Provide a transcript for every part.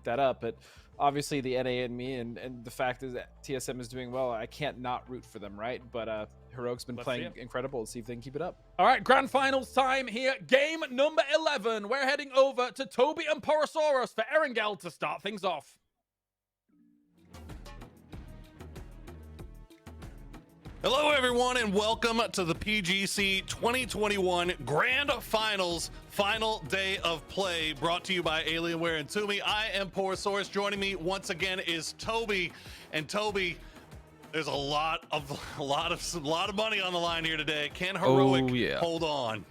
that up. But obviously the NA in me and the fact is that TSM is doing well, I can't not root for them, right? But Heroic's been playing incredible. Let's see if they can keep it up. All right, grand finals time here. Game number 11. We're heading over to Toby and Porosaurus for Erangel to start things off. Hello, everyone, and welcome to the PGC 2021 Grand Finals final day of play, brought to you by Alienware and Toomey. I am Porosaurus. Joining me once again is Toby, and Toby, there's a lot of money on the line here today. Can Heroic hold on?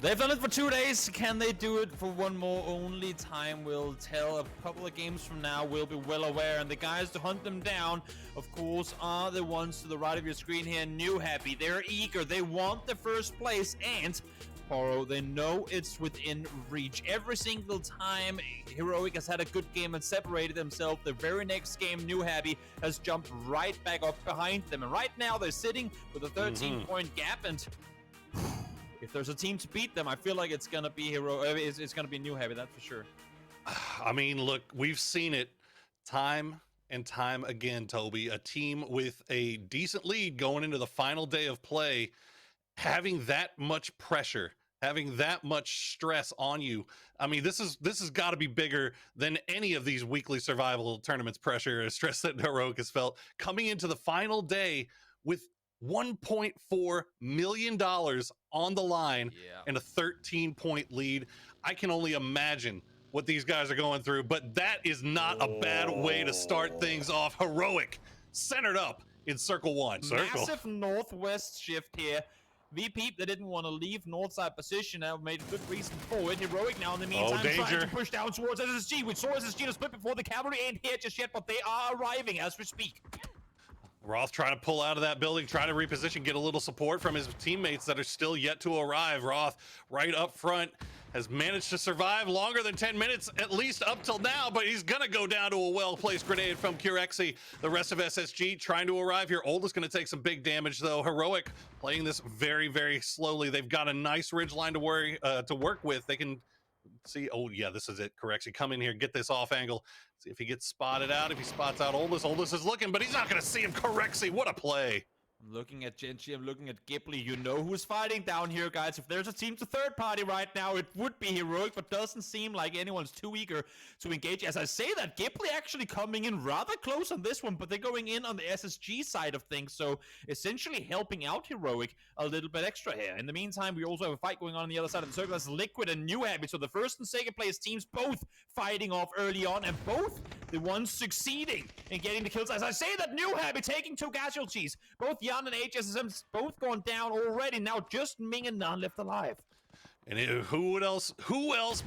They've done it for 2 days. Can they do it for one more? Only time will tell. A couple of games from now, we'll be well aware. And the guys to hunt them down, of course, are the ones to the right of your screen here. New Happy. They're eager. They want the first place. And Poro, they know it's within reach. Every single time Heroic has had a good game and separated themselves, the very next game, New Happy has jumped right back up behind them. And right now, they're sitting with a 13-point gap. And if there's a team to beat them, I feel like it's gonna be it's gonna be New Happy, that's for sure. I mean, look, we've seen it time and time again, Toby. A team with a decent lead going into the final day of play, having that much pressure, having that much stress on you. I mean, this has got to be bigger than any of these weekly survival tournaments pressure or stress that Heroic has felt coming into the final day with $1.4 million on the line and a 13-point lead. I can only imagine what these guys are going through, but that is not a bad way to start things off. Heroic centered up in circle one. Massive northwest shift here. VP, they didn't want to leave north side position. That made a good reason for it. Heroic now in the meantime trying to push down towards SSG. We saw SSG to split before the cavalry ain't here just yet, but they are arriving as we speak. Roth trying to pull out of that building, trying to reposition, get a little support from his teammates that are still yet to arrive. Roth right up front has managed to survive longer than 10 minutes, at least up till now, but he's gonna go down to a well-placed grenade from Curexy. The rest of SSG trying to arrive here. Old is gonna take some big damage though. Heroic playing this very, very slowly. They've got a nice ridge line to work with. They can see, oh yeah, this is it. Curexy, come in here, get this off angle. See if he gets spotted out. If he spots out Oldest is looking, but he's not going to see him. Curexy, what a play. I'm looking at Genji, I'm looking at Ghibli. You know who's fighting down here, guys. If there's a team to third party right now, it would be Heroic, but doesn't seem like anyone's too eager to engage. As I say that, Ghibli actually coming in rather close on this one, but they're going in on the SSG side of things, so essentially helping out Heroic a little bit extra here. In the meantime, we also have a fight going on the other side of the circle. That's Liquid and New Happy, so the first and second place teams both fighting off early on, and both the ones succeeding in getting the kills. As I say that, New Happy taking 2 casualties. Both Jan and HSSM both gone down already. Now just Ming and Nan left alive. And who else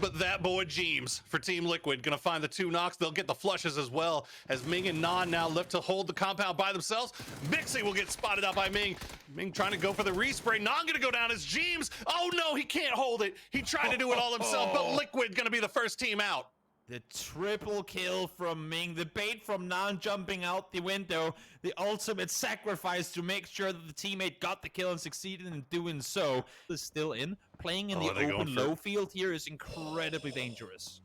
but that boy Jeems for Team Liquid. Gonna find the 2 knocks. They'll get the flushes as well, as Ming and Nan now left to hold the compound by themselves. Mixie will get spotted out by Ming. Ming trying to go for the respray. Nan gonna go down as Jeems. Oh no, he can't hold it. He tried to do it all himself, but Liquid gonna be the first team out. The triple kill from Ming, the bait from Nan jumping out the window, the ultimate sacrifice to make sure that the teammate got the kill and succeeded in doing so. Is still in. Playing in the open low field here is incredibly dangerous.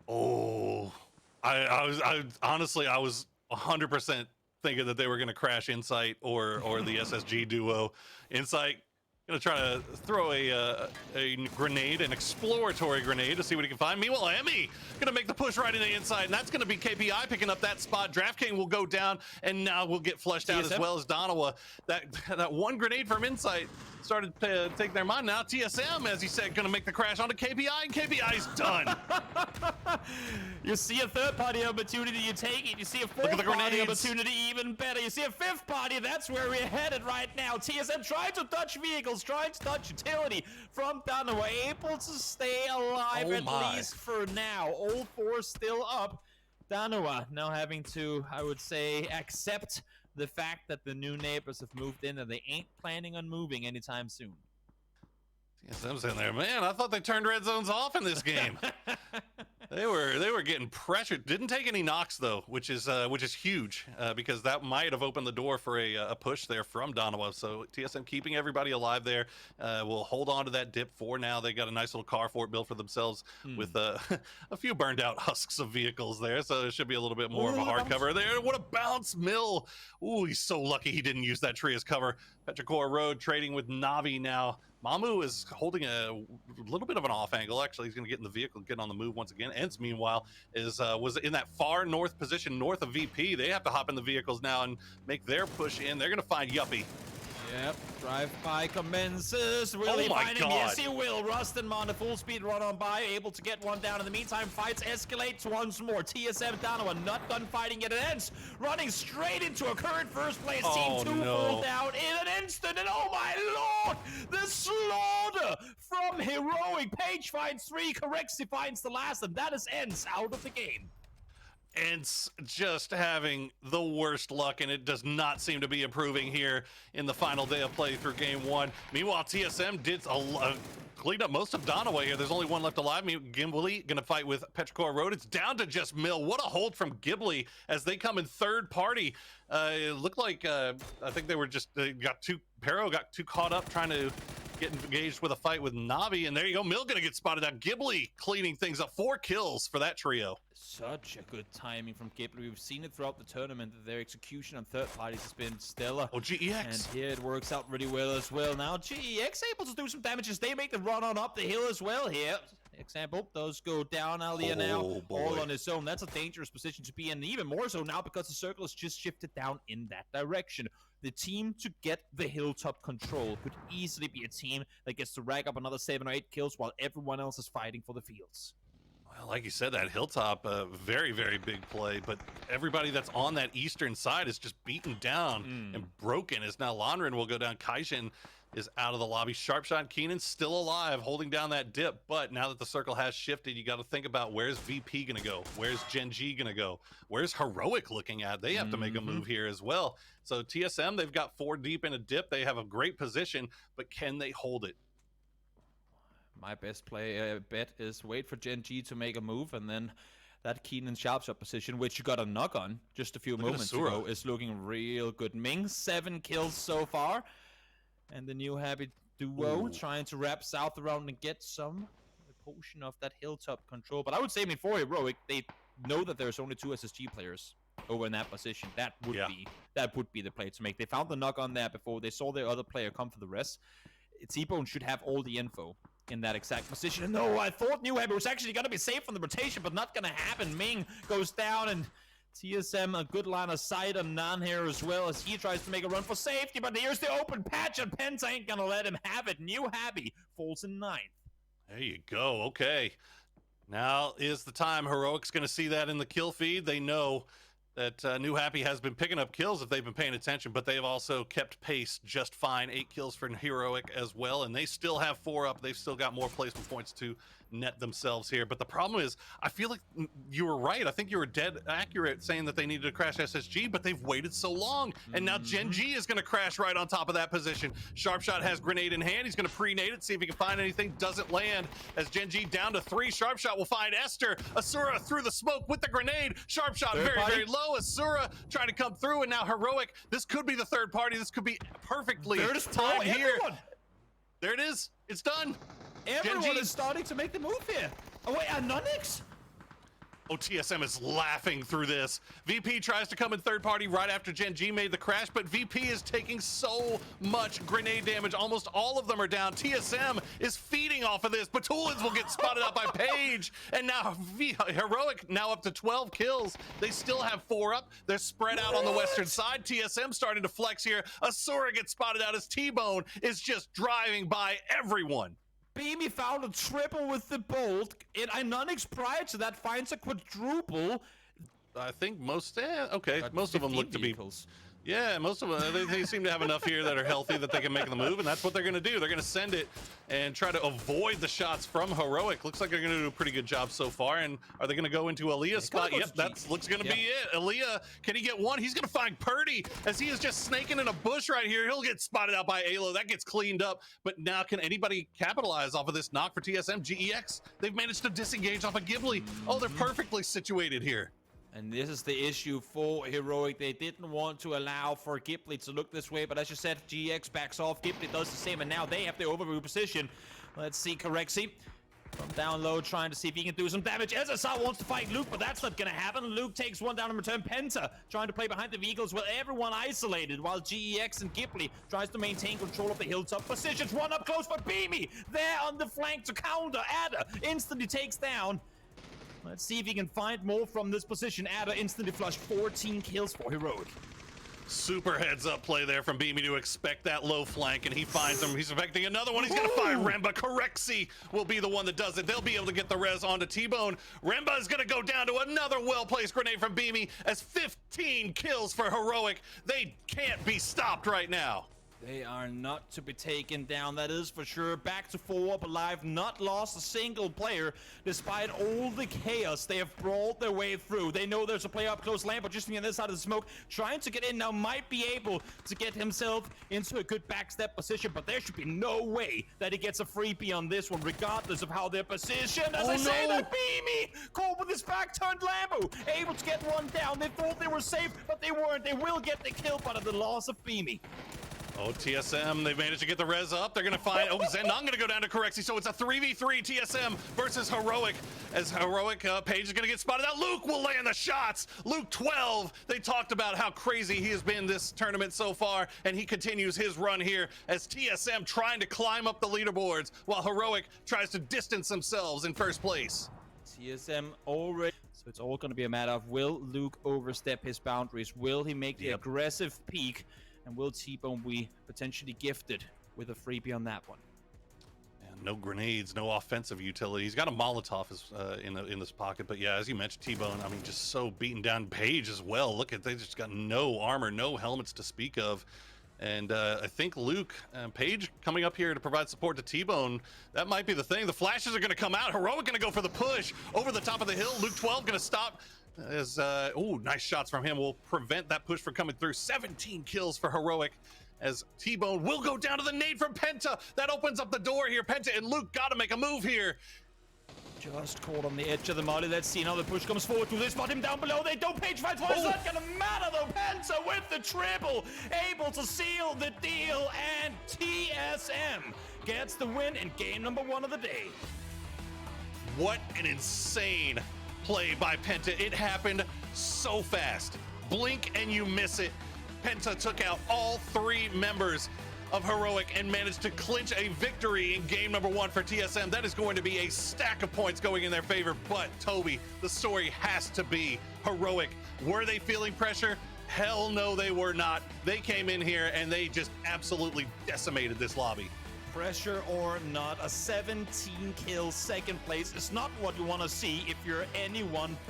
Oh, I honestly, I was 100% thinking that they were going to crash Insight or the SSG duo. Insight gonna try to throw a grenade, an exploratory grenade, to see what he can find. Meanwhile, Emmy gonna make the push right into the inside, and that's gonna be KPI picking up that spot. DraftKings will go down, and now we'll get flushed out as well as Donawa. That one grenade from Insight started to take their mind. Now TSM, as he said, gonna make the crash onto KPI, and KPI's done. You see a third party opportunity, you take it. You see a fourth party opportunity, even better. You see a fifth party, that's where we're headed right now. TSM trying to touch vehicles, trying to touch utility from Donawa, able to stay alive least for now. All 4 still up. Donawa now having to, I would say, accept the fact that the new neighbors have moved in and they ain't planning on moving anytime soon. TSM's in there. Man, I thought they turned red zones off in this game. They were getting pressured. Didn't take any knocks though, which is huge because that might have opened the door for a push there from Donowa. So TSM keeping everybody alive there. Will hold on to that dip for now. They got a nice little car fort built for themselves with a few burned out husks of vehicles there. So it should be a little bit more of a hard cover there. What a bounce, Mill. Ooh, he's so lucky he didn't use that tree as cover. Petrichor Road trading with Navi now. Mamu is holding a little bit of an off angle. Actually, he's going to get in the vehicle, get on the move once again. Ents, meanwhile, was in that far north position, north of VP. They have to hop in the vehicles now and make their push in. They're going to find Yuppie. Yep, drive-by commences. Will he find him? Yes, he will. Rustinmon, a full-speed run on by, able to get one down. In the meantime, fights escalate once more. TSM Donovan, not done fighting yet. It ends, running straight into a current first-place team. Two fall down in an instant, and oh my lord, the slaughter from Heroic. Page finds 3, Correxy finds the last, and that is ends out of the game. Ents just having the worst luck, and it does not seem to be improving here in the final day of play through game 1. Meanwhile, TSM did cleaned up most of Donaway here. There's only one left alive. Gimli gonna fight with Petrichor Road. It's down to just Mill. What a hold from Ghibli as they come in third party. It looked like I think they were just Pero got too caught up trying to get engaged with a fight with Navi, and there you go. Mill gonna get spotted out. Ghibli cleaning things up. 4 kills for that trio. Such a good timing from Ghibli. We've seen it throughout the tournament that their execution on third parties has been stellar. Oh, GEX. And here it works out really well as well. Now GEX able to do some damage as they make the run on up the hill as well here. Example, those go down Alia now, all on his own. That's a dangerous position to be in, even more so now because the circle has just shifted down in that direction. The team to get the hilltop control could easily be a team that gets to rack up another 7 or 8 kills while everyone else is fighting for the fields. Well, like you said, that hilltop, very, very big play, but everybody that's on that eastern side is just beaten down and broken as now Lonren will go down. Kaishin is out of the lobby. Sharpshot Keenan still alive, holding down that dip, but now that the circle has shifted, you got to think about where's VP gonna go? Where's Gen G gonna go? Where's Heroic looking at? They have to make a move here as well. So TSM, they've got 4 deep in a dip. They have a great position, but can they hold it? My best bet is wait for Gen G to make a move, and then that Keenan Sharpshot position, which you got a knock on just a few moments ago, is looking real good. Ming, 7 kills so far, and the new Happy duo trying to wrap south around and get some potion of that hilltop control. But I would say, for Heroic, they know that there's only 2 SSG players over in that position. That would be the play to make. They found the knock on there before they saw their other player come for the rest. T-Bone should have all the info in that exact position. And no, I thought New Happy was actually going to be safe from the rotation, but not going to happen. Ming goes down, and TSM a good line of sight on Nan here as well as he tries to make a run for safety, but here's the open patch, and Penta ain't going to let him have it. New Happy falls in 9th. There you go. Okay. Now is the time. Heroic's going to see that in the kill feed. They know that New Happy has been picking up kills if they've been paying attention, but they have also kept pace just fine. 8 kills for Heroic as well, and they still have 4 up. They've still got more placement points to net themselves here. But the problem is, I feel like you were right. I think you were dead accurate saying that they needed to crash SSG, but they've waited so long. And now Gen G is going to crash right on top of that position. Sharpshot has grenade in hand. He's going to pre-nade it, see if he can find anything. Doesn't land as Gen G down to 3. Sharpshot will find Esther. Asura through the smoke with the grenade. Sharpshot very low. Asura trying to come through, and now Heroic. This could be the third party. This could be perfectly timed here. There it is. It's done. Everyone is starting to make the move here. Oh wait, Anonix? Oh, TSM is laughing through this. VP tries to come in third party right after Gen G made the crash, but VP is taking so much grenade damage. Almost all of them are down. TSM is feeding off of this. Batulins will get spotted out by Page. And now Heroic now up to 12 kills. They still have 4 up. They're spread out on the western side. TSM starting to flex here. Asura gets spotted out as T-Bone is just driving by everyone. Beamy found a triple with the bolt, and Inonix prior to that finds a quadruple. I think most, most of them look to be, Yeah, most of them, they seem to have enough here that are healthy that they can make the move, and that's what they're going to do. They're going to send it and try to avoid the shots from Heroic. Looks like they're going to do a pretty good job so far. And are they going to go into Aaliyah's spot? Yep, that looks going to be it. Aaliyah, can he get one? He's going to find Purdy as he is just snaking in a bush right here. He'll get spotted out by Alo. That gets cleaned up. But now can anybody capitalize off of this knock for TSM? GEX, they've managed to disengage off of Ghibli. Oh, they're perfectly situated here. And this is the issue for Heroic. They didn't want to allow for Ghibli to look this way, but as you said, GX backs off. Ghibli does the same, and now they have the overview position. Let's see Corexi from down low, trying to see if he can do some damage. SSR wants to fight Luke, but that's not gonna happen. Luke takes one down in return. Penta trying to play behind the vehicles with everyone isolated, while GEX and Ghibli tries to maintain control of the hilltop positions. One up close for Beamy there on the flank to counter. Adder instantly takes down. Let's see if he can find more from this position. Adder instantly flushed 14 kills for Heroic. Super heads up play there from Beamy to expect that low flank, and he finds him. He's expecting another one. He's gonna find Remba. Corexi will be the one that does it. They'll be able to get the res onto T-Bone. Remba is gonna go down to another well-placed grenade from Beamy as 15 kills for Heroic. They can't be stopped right now. They are not to be taken down, that is for sure. Back to 4 up alive, not lost a single player despite all the chaos they have brawled their way through. They know there's a player up close, Lambo just on the other side of the smoke, trying to get in now, might be able to get himself into a good backstep position, but there should be no way that he gets a freebie on this one, regardless of how they're positioned. As I say that, Beamy caught with his back turned Lambo, able to get one down. They thought they were safe, but they weren't. They will get the kill, but at the loss of Beamy. Oh, TSM, they've managed to get the res up. They're going to find, oh, Zendong going to go down to Corexi. So it's a 3v3 TSM versus Heroic. As Heroic, Page is going to get spotted out. Luke will land the shots. Luke 12. They talked about how crazy he has been this tournament so far, and he continues his run here as TSM trying to climb up the leaderboards while Heroic tries to distance themselves in first place. TSM already. So it's all going to be a matter of, will Luke overstep his boundaries? Will he make the aggressive peak? And will T-Bone be potentially gifted with a freebie on that one? And no grenades, no offensive utility. He's got a Molotov in this pocket, but yeah, as you mentioned, T-Bone, I mean, just so beaten down. Page as well. Look at, they just got no armor, no helmets to speak of. And I think Luke and Page coming up here to provide support to T-Bone. That might be the thing. The flashes are going to come out. Heroic going to go for the push over the top of the hill. Luke 12 going to stop. As oh, nice shots from him will prevent that push from coming through. 17 kills for Heroic as T-Bone will go down to the nade from Penta. That opens up the door here. Penta and Luke got to make a move here. Just caught on the edge of the molly. Let's see another push comes forward. Do they spot him down below? They don't. Page fights. Why is that gonna matter though? Penta with the triple, able to seal the deal, and TSM gets the win in game number 1 of the day. What an insane play by Penta. It happened so fast. Blink and you miss it. Penta took out all 3 members of Heroic and managed to clinch a victory in game number 1 for TSM. That is going to be a stack of points going in their favor. But Toby, the story has to be Heroic. Were they feeling pressure? Hell no, they were not. They came in here and they just absolutely decimated this lobby. Pressure or not, a 17 kill second place is not what you want to see if you're anyone